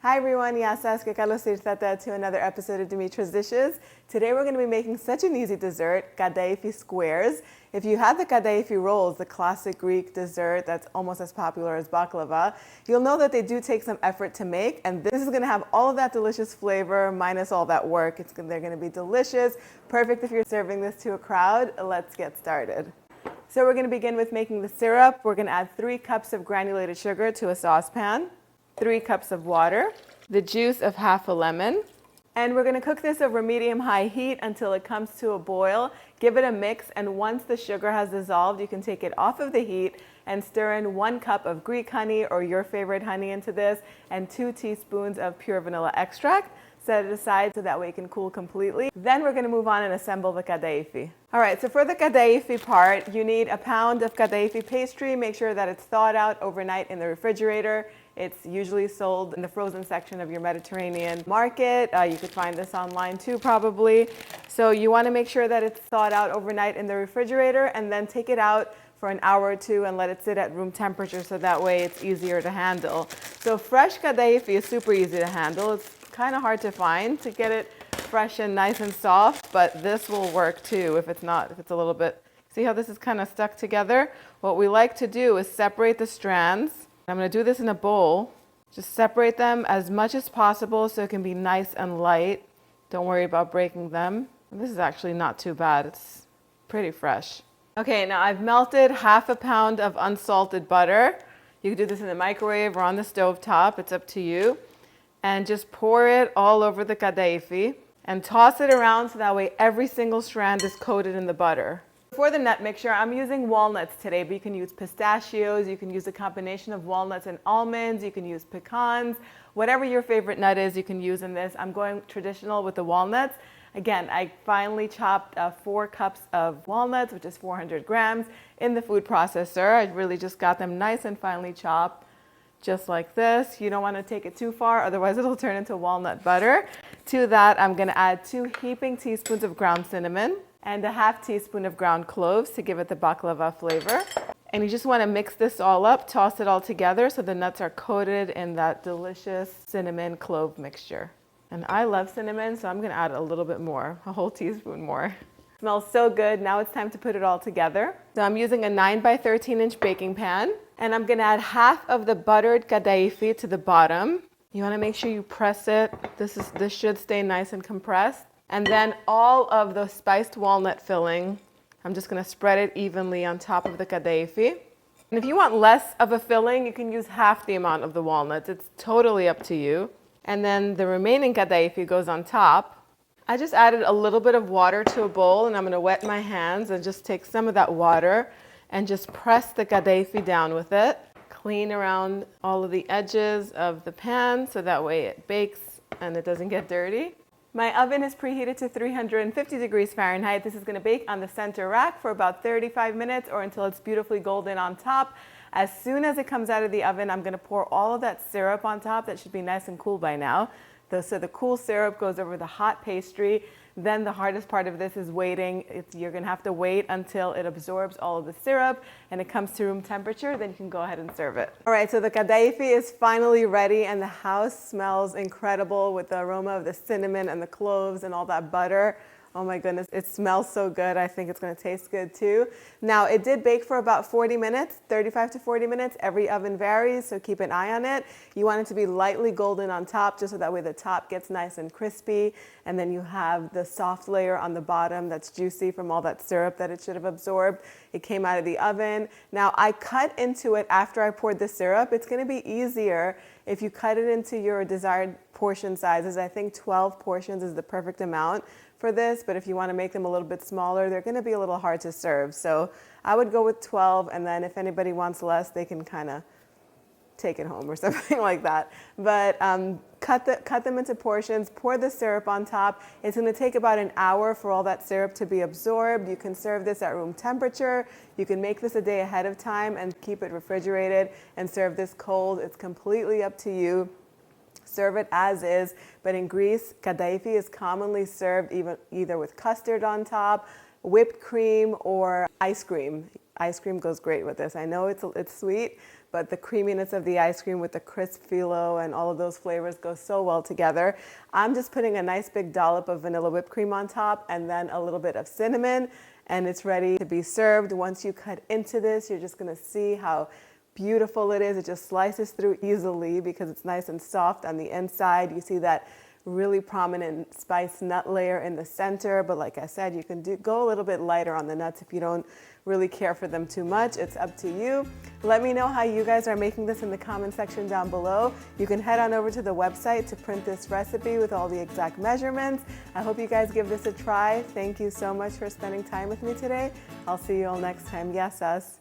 Hi everyone, Yasas to another episode of Dimitra's Dishes. Today we're going to be making such an easy dessert, Kataifi Squares. If you had the Kataifi Rolls, the classic Greek dessert that's almost as popular as baklava, you'll know that they do take some effort to make, and this is going to have all of that delicious flavor minus all that work. They're going to be delicious, perfect if you're serving this to a crowd. Let's get started. So we're going to begin with making the syrup. We're going to add 3 cups of granulated sugar to a saucepan, 3 cups of water, the juice of half a lemon, and we're going to cook this over medium-high heat until it comes to a boil. Give it a mix, and once the sugar has dissolved, you can take it off of the heat and stir in 1 cup of Greek honey or your favorite honey into this and 2 teaspoons of pure vanilla extract. Set it aside so that way it can cool completely. Then we're going to move on and assemble the kataifi. All right, so for the kataifi part, you need a pound of kataifi pastry. Make sure that it's thawed out overnight in the refrigerator. It's usually sold in the frozen section of your Mediterranean market. You could find this online too, probably. So you want to make sure that it's thawed out overnight in the refrigerator and then take it out for an hour or 2 and let it sit at room temperature so that way it's easier to handle. So fresh kataifi is super easy to handle. It's kind of hard to find to get it fresh and nice and soft, but this will work too if it's a little bit. See how this is kind of stuck together? What we like to do is separate the strands. I'm going to do this in a bowl. Just separate them as much as possible so it can be nice and light. Don't worry about breaking them. This is actually not too bad. It's pretty fresh. Okay, now I've melted half a pound of unsalted butter. You can do this in the microwave or on the stove top. It's up to you. And just pour it all over the kataifi and toss it around so that way every single strand is coated in the butter. For the nut mixture, I'm using walnuts today, but you can use pistachios, you can use a combination of walnuts and almonds, you can use pecans, whatever your favorite nut is you can use in this. I'm going traditional with the walnuts. Again, I finely chopped 4 cups of walnuts, which is 400 grams, in the food processor. I really just got them nice and finely chopped. Just like this. You don't want to take it too far, otherwise it'll turn into walnut butter. To that, I'm going to add 2 heaping teaspoons of ground cinnamon and a half teaspoon of ground cloves to give it the baklava flavor. And you just want to mix this all up, toss it all together so the nuts are coated in that delicious cinnamon clove mixture. And I love cinnamon, so I'm going to add a little bit more, a whole teaspoon more. Smells so good. Now it's time to put it all together. So I'm using a 9 by 13 inch baking pan, and I'm going to add half of the buttered kataifi to the bottom. You want to make sure you press it. This should stay nice and compressed. And then all of the spiced walnut filling, I'm just going to spread it evenly on top of the kataifi. And if you want less of a filling, you can use half the amount of the walnuts. It's totally up to you. And then the remaining kataifi goes on top. I just added a little bit of water to a bowl, and I'm going to wet my hands and just take some of that water and just press the kataifi down with it. Clean around all of the edges of the pan so that way it bakes and it doesn't get dirty. My oven is preheated to 350 degrees Fahrenheit. This is going to bake on the center rack for about 35 minutes or until it's beautifully golden on top. As soon as it comes out of the oven, I'm going to pour all of that syrup on top. That should be nice and cool by now. So the cool syrup goes over the hot pastry. Then the hardest part of this is waiting. You're going to have to wait until it absorbs all of the syrup and it comes to room temperature. Then you can go ahead and serve it. All right, so the kataifi is finally ready and the house smells incredible with the aroma of the cinnamon and the cloves and all that butter. Oh my goodness, it smells so good. I think it's going to taste good too. Now, it did bake for about 40 minutes, 35 to 40 minutes. Every oven varies, so keep an eye on it. You want it to be lightly golden on top, just so that way the top gets nice and crispy. And then you have the soft layer on the bottom that's juicy from all that syrup that it should have absorbed. It came out of the oven. Now, I cut into it after I poured the syrup. It's going to be easier if you cut it into your desired portion sizes. I think 12 portions is the perfect amount for this, but if you want to make them a little bit smaller, they're going to be a little hard to serve. So I would go with 12, and then if anybody wants less, they can kind of take it home or something like that. But cut them into portions, pour the syrup on top. It's going to take about an hour for all that syrup to be absorbed. You can serve this at room temperature. You can make this a day ahead of time and keep it refrigerated and serve this cold. It's completely up to you. Serve it as is, but in Greece, kataifi is commonly served either with custard on top whipped cream or ice cream. Ice cream goes great with this. I know it's sweet, but the creaminess of the ice cream with the crisp phyllo and all of those flavors go so well together. I'm just putting a nice big dollop of vanilla whipped cream on top and then a little bit of cinnamon, and it's ready to be served. Once you cut into this, you're just gonna see how beautiful it is. It just slices through easily because it's nice and soft on the inside. You see that really prominent spiced nut layer in the center, but like I said, you can go a little bit lighter on the nuts if you don't really care for them too much. It's up to you. Let me know how you guys are making this in the comment section down below. You can head on over to the website to print this recipe with all the exact measurements. I hope you guys give this a try. Thank you so much for spending time with me today. I'll see you all next time. Yes, us.